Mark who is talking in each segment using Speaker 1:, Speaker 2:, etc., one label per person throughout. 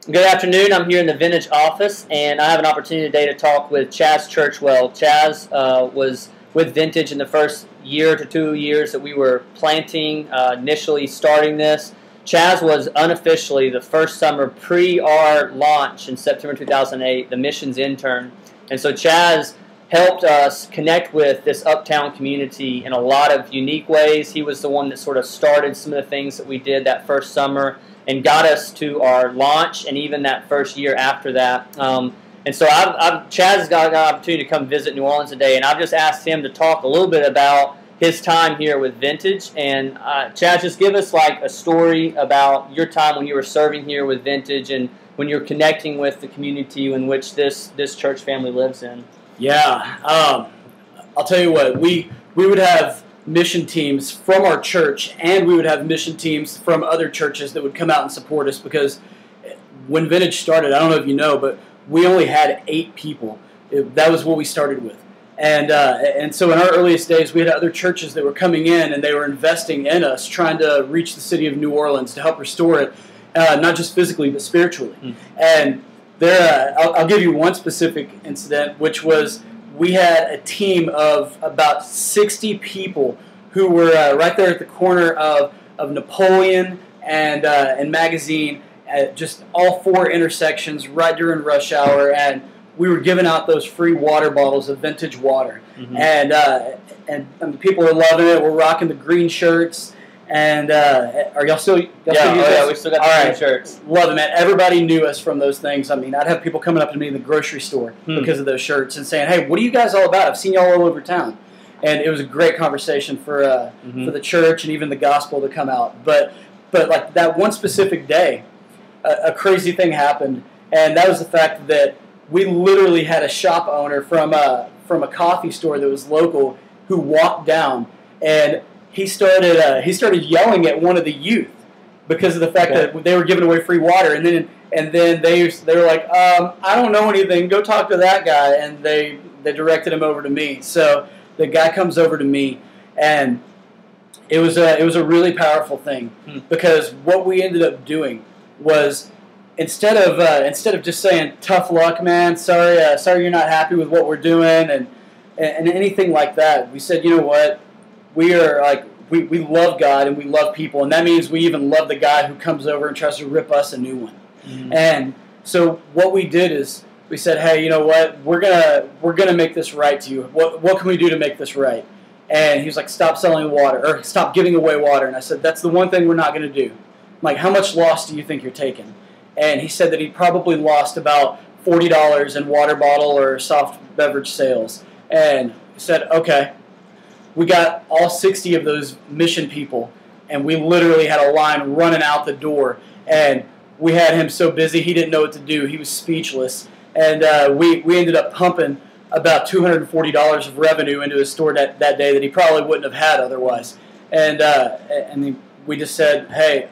Speaker 1: Good afternoon. I'm here in the Vintage office, and I have an opportunity today to talk with Chaz Churchwell. Chaz was with Vintage in the first year to 2 years that we were planting, initially starting this. Chaz was unofficially the first summer pre-our launch in September 2008, the missions intern. And so Chaz helped us connect with this uptown community in a lot of unique ways. He was the one that sort of started some of the things that we did that first summer and got us to our launch and even that first year after that. And so Chaz has got an opportunity to come visit New Orleans today, and I've just asked him to talk a little bit about his time here with Vintage. And Chaz, just give us like a story about your time when you were serving here with Vintage and when you're connecting with the community in which this church family lives in.
Speaker 2: Yeah, I'll tell you what, we would have mission teams from our church, and we would have mission teams from other churches that would come out and support us, because when Vintage started, I don't know if you know, but we only had 8 people. That was what we started with. And so in our earliest days, we had other churches that were coming in, and they were investing in us, trying to reach the city of New Orleans to help restore it, not just physically, but spiritually. And there, I'll give you one specific incident, which was we had a team of about 60 people who were right there at the corner of Napoleon and Magazine, at just all 4 intersections right during rush hour, and we were giving out those free water bottles of Vintage water. And the people are loving it. We're rocking the green shirts. And are y'all still?
Speaker 1: Yeah, we still got the green shirts.
Speaker 2: Love it, man. Everybody knew us from those things. I mean, I'd have people coming up to me in the grocery store because of those shirts and saying, "Hey, what are you guys all about? I've seen y'all all over town." And it was a great conversation for the church and even the gospel to come out. But like that one specific day, a crazy thing happened, and that was the fact that we literally had a shop owner from a coffee store that was local who walked down, and he started yelling at one of the youth because of the fact that they were giving away free water, and then they were like, I don't know anything, go talk to that guy, and they directed him over to me. So the guy comes over to me, and it was a really powerful thing, because what we ended up doing was, instead of just saying tough luck, man, sorry you're not happy with what we're doing and anything like that, we said, you know what, we are like, we love God and we love people, and that means we even love the guy who comes over and tries to rip us a new one. And so what we did is we said, hey, you know what, we're gonna make this right to you. What can we do to make this right? And he was like, stop selling water, or stop giving away water. And I said, that's the one thing we're not gonna do. I'm like, how much loss do you think you're taking? And he said that he probably lost about $40 in water bottle or soft beverage sales. And I said, okay. We got all 60 of those mission people, and we literally had a line running out the door, and we had him so busy he didn't know what to do. He was speechless, and we ended up pumping about $240 of revenue into his store that day that he probably wouldn't have had otherwise. And we just said, hey,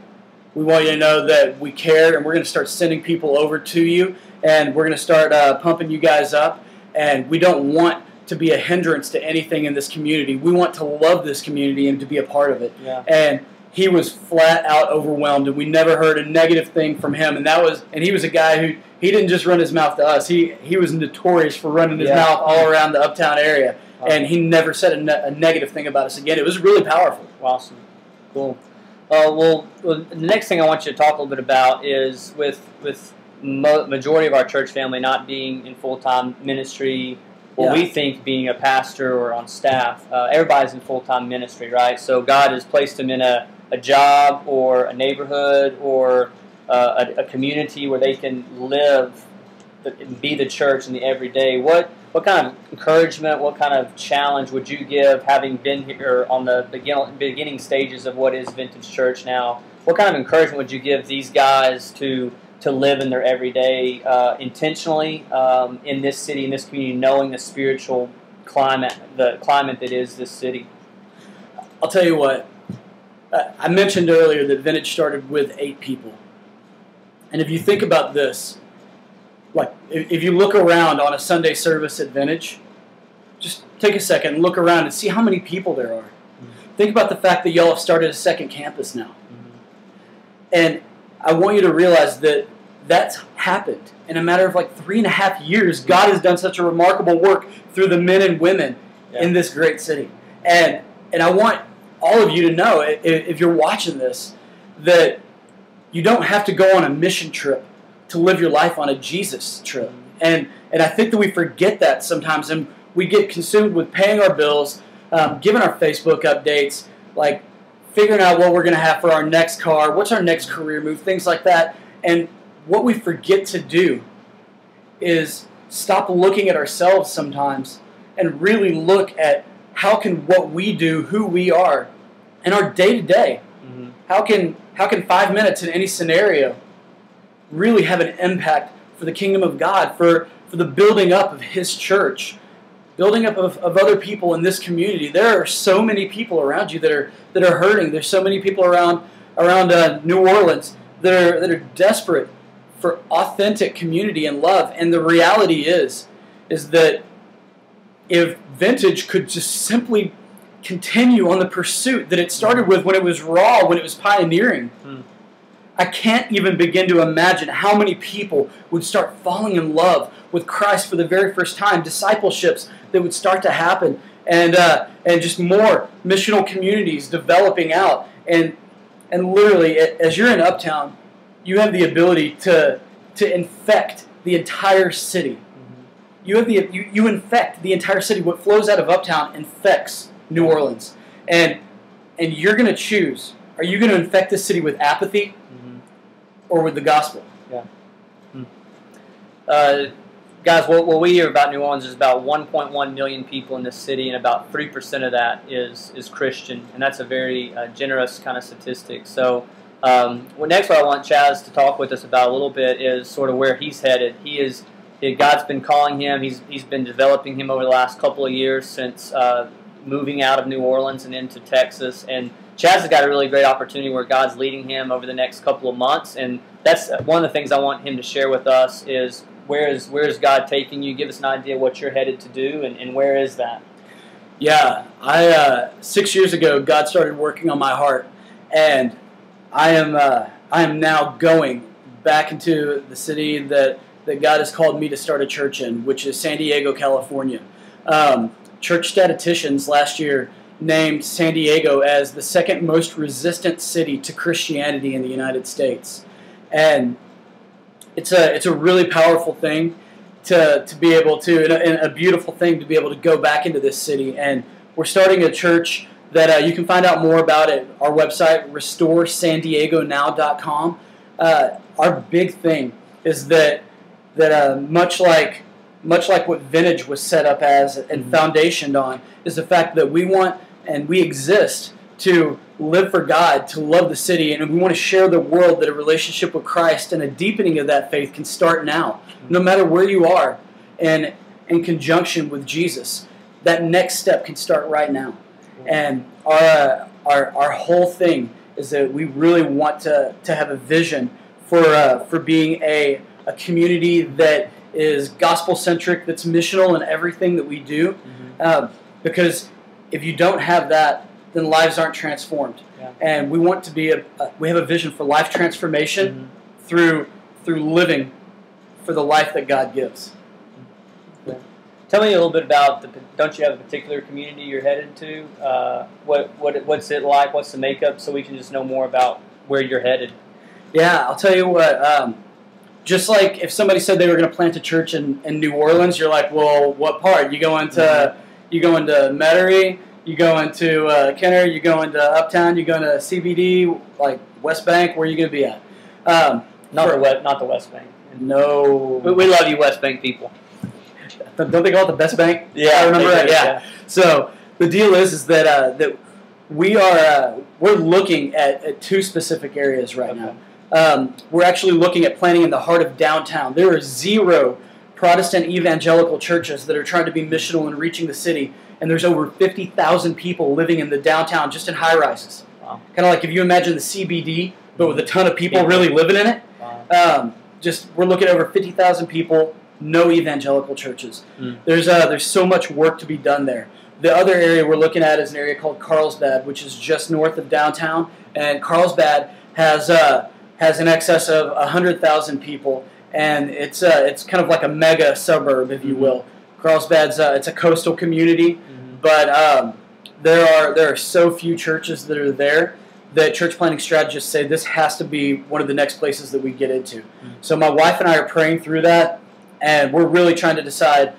Speaker 2: we want you to know that we care, and we're going to start sending people over to you, and we're going to start pumping you guys up, and we don't want to be a hindrance to anything in this community. We want to love this community and to be a part of it.
Speaker 1: Yeah.
Speaker 2: And he was flat out overwhelmed, and we never heard a negative thing from him. And he was a guy who, he didn't just run his mouth to us. He was notorious for running his mouth all around the uptown area, and he never said a negative thing about us again. It was really powerful.
Speaker 1: Awesome. Cool. Well, the next thing I want you to talk a little bit about is with majority of our church family not being in full-time ministry, we think being a pastor or on staff, everybody's in full-time ministry, right? So God has placed them in a job or a neighborhood or a community where they can live, be the church in the everyday. What kind of encouragement, what kind of challenge would you give, having been here on the beginning stages of what is Vintage Church now? What kind of encouragement would you give these guys to live in their everyday intentionally in this city, in this community, knowing the spiritual climate, the climate that is this city?
Speaker 2: I'll tell you what, I mentioned earlier that Vintage started with 8 people. And if you think about this, like if you look around on a Sunday service at Vintage, just take a second and look around and see how many people there are. Think about the fact that y'all have started a second campus now. And I want you to realize that that's happened. In a matter of like 3.5 years, God has done such a remarkable work through the men and women in this great city. And I want all of you to know, if you're watching this, that you don't have to go on a mission trip to live your life on a Jesus trip. And I think that we forget that sometimes, and we get consumed with paying our bills, giving our Facebook updates, like figuring out what we're going to have for our next car, what's our next career move, things like that. And what we forget to do is stop looking at ourselves sometimes and really look at how can what we do, who we are, in our day-to-day. How can 5 minutes in any scenario really have an impact for the kingdom of God, for the building up of His church, building up of other people in this community. There are so many people around you that are hurting. There's so many people around New Orleans that are desperate for authentic community and love. And the reality is that if Vintage could just simply continue on the pursuit that it started with when it was raw, when it was pioneering, I can't even begin to imagine how many people would start falling in love with Christ for the very first time, discipleships that would start to happen, and just more missional communities developing out. And literally, as you're in Uptown, you have the ability to infect the entire city. You infect the entire city. What flows out of Uptown infects New Orleans. And you're going to choose. Are you going to infect this city with apathy or with the gospel?
Speaker 1: Guys, what we hear about New Orleans is about 1.1 million people in this city, and about 3% of that is Christian, and that's a very generous kind of statistic. So next what I want Chaz to talk with us about a little bit is sort of where he's headed. God's been calling him. He's been developing him over the last couple of years since moving out of New Orleans and into Texas. And Chaz has got a really great opportunity where God's leading him over the next couple of months. And that's one of the things I want him to share with us is where is God taking you? Give us an idea what you're headed to do, and where is that?
Speaker 2: Yeah, 6 years ago, God started working on my heart, and I am now going back into the city that God has called me to start a church in, which is San Diego, California. Church statisticians last year named San Diego as the second most resistant city to Christianity in the United States. And it's a really powerful thing to be able to, and a beautiful thing to be able to go back into this city. And we're starting a church that you can find out more about at our website, restoresandiegonow.com. Our big thing is that much like what Vintage was set up as and foundationed on, is the fact that we want and we exist to live for God, to love the city, and we want to share the world that a relationship with Christ and a deepening of that faith can start now, no matter where you are, and in conjunction with Jesus. That next step can start right now. And our whole thing is that we really want to have a vision for being a community that is gospel-centric, that's missional in everything that we do. Because if you don't have that, then lives aren't transformed. And we want to be we have a vision for life transformation through living for the life that God gives.
Speaker 1: Tell me a little bit about don't you have a particular community you're headed to? What's it like? What's the makeup, so we can just know more about where you're headed?
Speaker 2: Yeah, I'll tell you what. Just like if somebody said they were going to plant a church in New Orleans, you're like, well, what part? You go into Metairie, you go into Kenner, you go into Uptown, you go into CBD, like West Bank. Where are you going to be at?
Speaker 1: Not the West Bank.
Speaker 2: No,
Speaker 1: we love you, West Bank people.
Speaker 2: Don't they call it the best bank?
Speaker 1: Yeah,
Speaker 2: I remember that. Yeah. So the deal is that we're looking at two specific areas right now. We're actually looking at planning in the heart of downtown. There are 0 Protestant evangelical churches that are trying to be missional and reaching the city, and there's over 50,000 people living in the downtown just in high-rises. Wow. Kind of like if you imagine the CBD, but with a ton of people really living in it. Wow. We're looking at over 50,000 people, no evangelical churches. There's so much work to be done there. The other area we're looking at is an area called Carlsbad, which is just north of downtown, and Carlsbad has has in excess of 100,000 people, and it's kind of like a mega suburb, if you will. Carlsbad's it's a coastal community, but there are so few churches that are there that church planting strategists say this has to be one of the next places that we get into. So my wife and I are praying through that, and we're really trying to decide,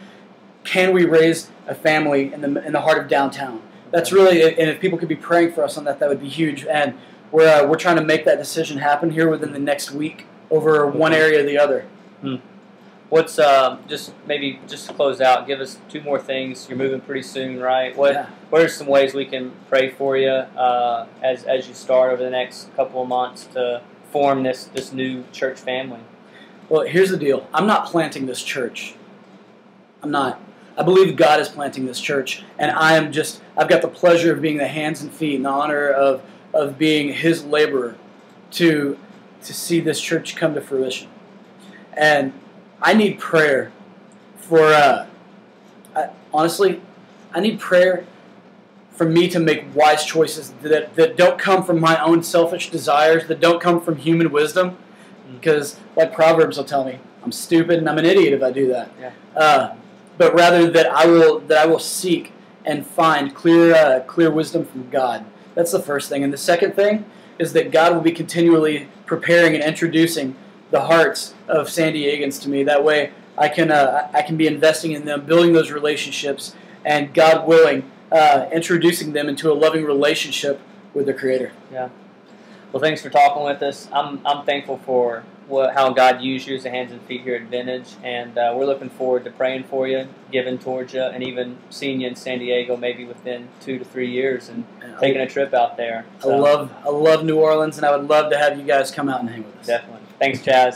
Speaker 2: can we raise a family in the heart of downtown? That's really, and if people could be praying for us on that, that would be huge. And we're trying to make that decision happen here within the next week over one area or the other.
Speaker 1: What's just to close out, give us 2 more things. You're moving pretty soon, right? What are some ways we can pray for you as you start over the next couple of months to form this new church family?
Speaker 2: Well, here's the deal. I'm not planting this church. I'm not. I believe God is planting this church, and I've got the pleasure of being the hands and feet and the honor of being His laborer to see this church come to fruition. And I need prayer for, honestly, I need prayer for me to make wise choices that don't come from my own selfish desires, that don't come from human wisdom, because like Proverbs will tell me, I'm stupid and I'm an idiot if I do that. But rather that I will seek and find clear wisdom from God. That's the first thing. And the second thing is that God will be continually preparing and introducing the hearts of San Diegans to me. That way I can be investing in them, building those relationships, and God willing, introducing them into a loving relationship with the Creator.
Speaker 1: Yeah. Well, thanks for talking with us. I'm thankful for how God used you as the hands and feet here at Vintage, and we're looking forward to praying for you, giving towards you, and even seeing you in San Diego maybe within 2 to 3 years and taking a trip out there. So,
Speaker 2: I love New Orleans, and I would love to have you guys come out and hang with us.
Speaker 1: Definitely. Thanks, Chaz.